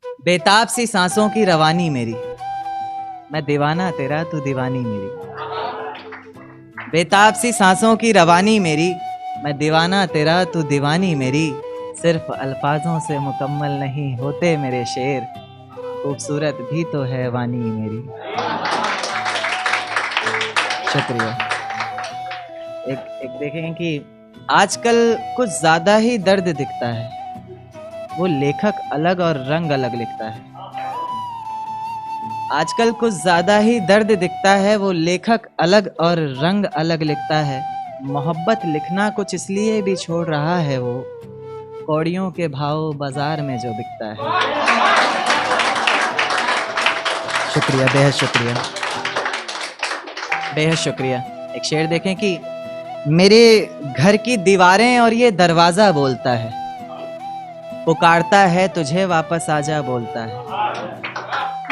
बेताब सी सांसों की रवानी मेरी, मैं दीवाना तेरा तू दीवानी मेरी। बेताब सी सांसों की रवानी मेरी, मैं दीवाना तेरा तू दीवानी मेरी। सिर्फ अल्फाजों से मुकम्मल नहीं होते मेरे शेर, खूबसूरत भी तो है वानी मेरी। शुक्रिया। एक एक देखें कि आजकल कुछ ज्यादा ही दर्द दिखता है, वो लेखक अलग और रंग अलग लिखता है। आजकल कुछ ज्यादा ही दर्द दिखता है, वो लेखक अलग और रंग अलग लिखता है। मोहब्बत लिखना कुछ इसलिए भी छोड़ रहा है, वो कौड़ियों के भाव बाजार में जो बिकता है। शुक्रिया, बेहद शुक्रिया, बेहद शुक्रिया। एक शेर देखें कि मेरे घर की दीवारें और ये दरवाजा बोलता है, पुकारता है तुझे वापस आजा बोलता है।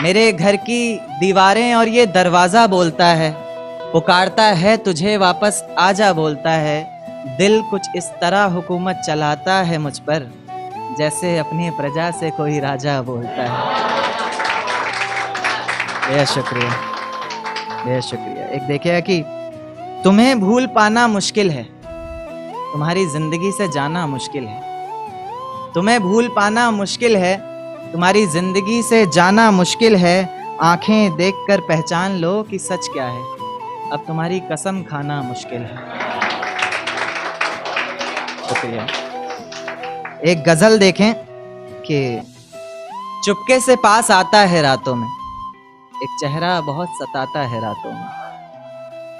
मेरे घर की दीवारें और ये दरवाजा बोलता है, पुकारता है तुझे वापस आजा बोलता है। दिल कुछ इस तरह हुकूमत चलाता है मुझ पर, जैसे अपनी प्रजा से कोई राजा बोलता है। बेहद शुक्रिया, बेहद शुक्रिया। एक देखिए कि तुम्हें भूल पाना मुश्किल है, तुम्हारी जिंदगी से जाना मुश्किल है। तुम्हें भूल पाना मुश्किल है, तुम्हारी जिंदगी से जाना मुश्किल है। आंखें देखकर पहचान लो कि सच क्या है, अब तुम्हारी कसम खाना मुश्किल है। शुक्रिया। एक गजल देखें कि चुपके से पास आता है रातों में, एक चेहरा बहुत सताता है रातों में।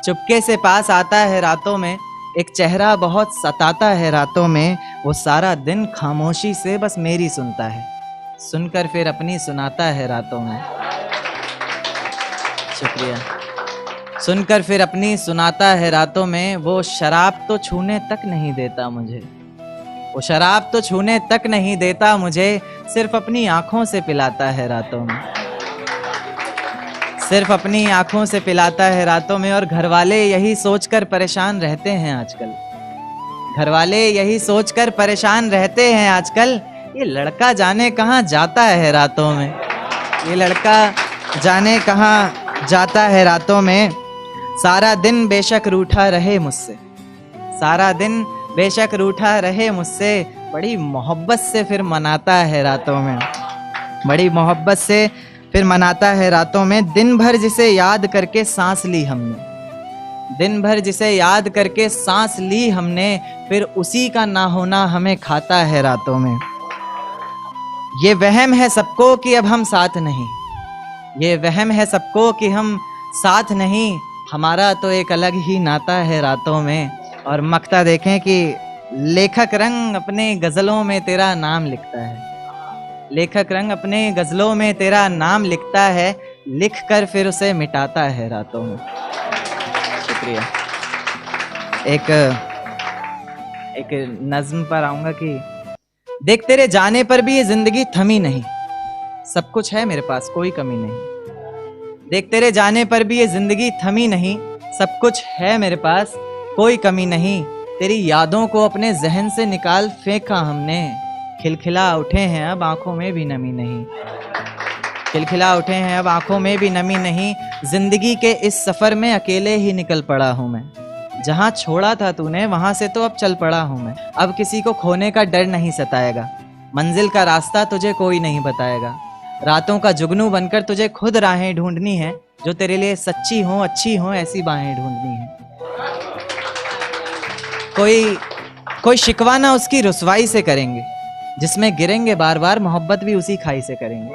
चुपके से पास आता है रातों में, एक चेहरा बहुत सताता है रातों में। वो सारा दिन खामोशी से बस मेरी सुनता है, सुनकर फिर अपनी सुनाता है रातों में। शुक्रिया। सुनकर फिर अपनी सुनाता है रातों में। वो शराब तो छूने तक नहीं देता मुझे, वो शराब तो छूने तक नहीं देता मुझे, सिर्फ अपनी आंखों से पिलाता है रातों में। सिर्फ अपनी आंखों से पिलाता है रातों में। और घरवाले यही सोचकर परेशान रहते हैं आजकल, घरवाले यही सोचकर परेशान रहते हैं आजकल, ये लड़का जाने कहाँ जाता है रातों में, ये लड़का जाने कहाँ जाता है रातों में। सारा दिन बेशक रूठा रहे मुझसे, सारा दिन बेशक रूठा रहे मुझसे, बड़ी मोहब्बत से फिर मनाता है रातों में, बड़ी मोहब्बत से फिर मनाता है रातों में। दिन भर जिसे याद करके सांस ली हमने, दिन भर जिसे याद करके सांस ली हमने, फिर उसी का ना होना हमें खाता है रातों में। ये वहम है सबको कि अब हम साथ नहीं, ये वहम है सबको कि हम साथ नहीं, हमारा तो एक अलग ही नाता है रातों में। और मक्ता देखें कि लेखक रंग अपने गजलों में तेरा नाम लिखता है, लेखक रंग अपने गजलों में तेरा नाम लिखता है, लिख कर फिर उसे मिटाता है रातों में। शुक्रिया। एक नज्म पर आऊंगा कि देख तेरे जाने पर भी ये जिंदगी थमी नहीं, सब कुछ है मेरे पास कोई कमी नहीं। देख तेरे जाने पर भी ये जिंदगी थमी नहीं, सब कुछ है मेरे पास कोई कमी नहीं। तेरी यादों को अपने जहन से निकाल फेंका हमने, खिलखिला उठे हैं अब आंखों में भी नमी नहीं, खिलखिला उठे हैं अब आंखों में भी नमी नहीं। जिंदगी के इस सफर में अकेले ही निकल पड़ा हूं मैं, जहां छोड़ा था तूने वहां से तो अब चल पड़ा हूं मैं। अब किसी को खोने का डर नहीं सताएगा, मंजिल का रास्ता तुझे कोई नहीं बताएगा। रातों का जुगनू बनकर तुझे खुद राहें ढूंढनी है, जो तेरे लिए सच्ची हो अच्छी हो ऐसी बाहें ढूंढनी है। कोई शिकवा ना उसकी रुसवाई से करेंगे, जिसमें गिरेंगे बार बार मोहब्बत भी उसी खाई से करेंगे।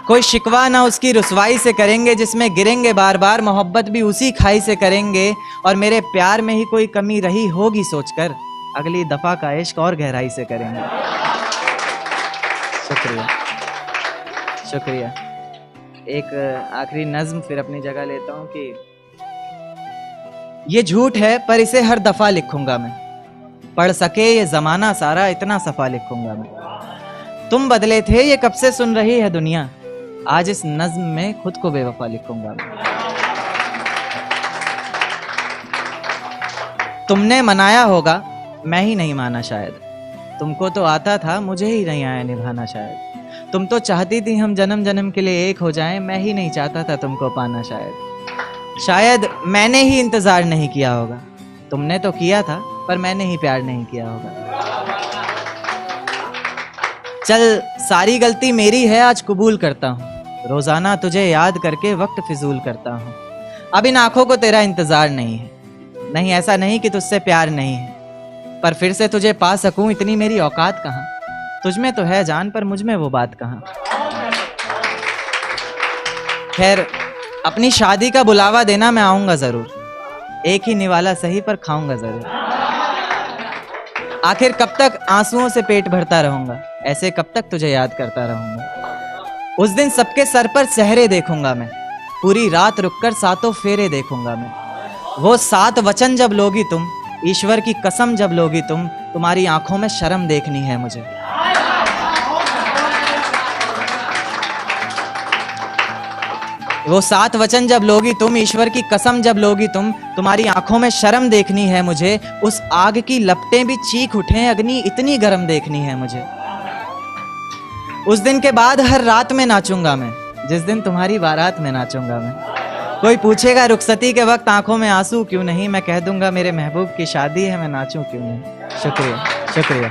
कोई शिकवा ना उसकी रुसवाई से करेंगे, जिसमें गिरेंगे बार बार मोहब्बत भी उसी खाई से करेंगे। और मेरे प्यार में ही कोई कमी रही होगी सोचकर, अगली दफा का इश्क और गहराई से करेंगे। शुक्रिया, शुक्रिया। एक आखिरी नज्म फिर अपनी जगह लेता हूं कि ये झूठ है पर इसे हर दफा लिखूंगा मैं, पढ़ सके ये जमाना सारा इतना सफा लिखूंगा मैं। तुम बदले थे ये कब से सुन रही है दुनिया, आज इस नज्म में खुद को बेवफा लिखूंगा मैं। तुमने मनाया होगा मैं ही नहीं माना शायद, तुमको तो आता था, मुझे ही नहीं आया निभाना शायद। तुम तो चाहती थी हम जन्म जन्म के लिए एक हो जाएं, मैं ही नहीं चाहता था तुमको पाना शायद। शायद मैंने ही इंतजार नहीं किया होगा, तुमने तो किया था पर मैंने ही प्यार नहीं किया होगा। चल सारी गलती मेरी है, आज कबूल करता हूँ। रोजाना तुझे याद करके वक्त फिजूल करता हूँ। अब इन आंखों को तेरा इंतजार नहीं है। नहीं, ऐसा नहीं कि तुझसे प्यार नहीं है, पर फिर से तुझे पा सकूं इतनी मेरी औकात कहाँ। तुझ में तो है जान, पर मुझ में वो बात कहाँ। खैर, अपनी शादी का बुलावा देना, मैं आऊंगा जरूर। एक ही निवाला सही पर खाऊंगा जरूर। आखिर कब तक आंसुओं से पेट भरता रहूंगा, ऐसे कब तक तुझे याद करता रहूंगा। उस दिन सबके सर पर सेहरे देखूंगा मैं, पूरी रात रुककर सातों फेरे देखूंगा मैं। वो 7 वचन जब लोगी तुम, ईश्वर की कसम जब लोगी तुम, तुम्हारी आंखों में शर्म देखनी है मुझे। वो 7 वचन जब लोगी तुम, ईश्वर की कसम जब लोगी तुम, तुम्हारी आंखों में शर्म देखनी है मुझे। उस आग की लपटें भी चीख उठें, अग्नि इतनी गर्म देखनी है मुझे। उस दिन के बाद हर रात में नाचूंगा मैं, जिस दिन तुम्हारी बारात में नाचूंगा मैं। कोई पूछेगा रुखसती के वक्त आंखों में आंसू क्यों नहीं, मैं कह दूंगा मेरे महबूब की शादी है, मैं नाचूं क्यों नहीं। शुक्रिया, शुक्रिया।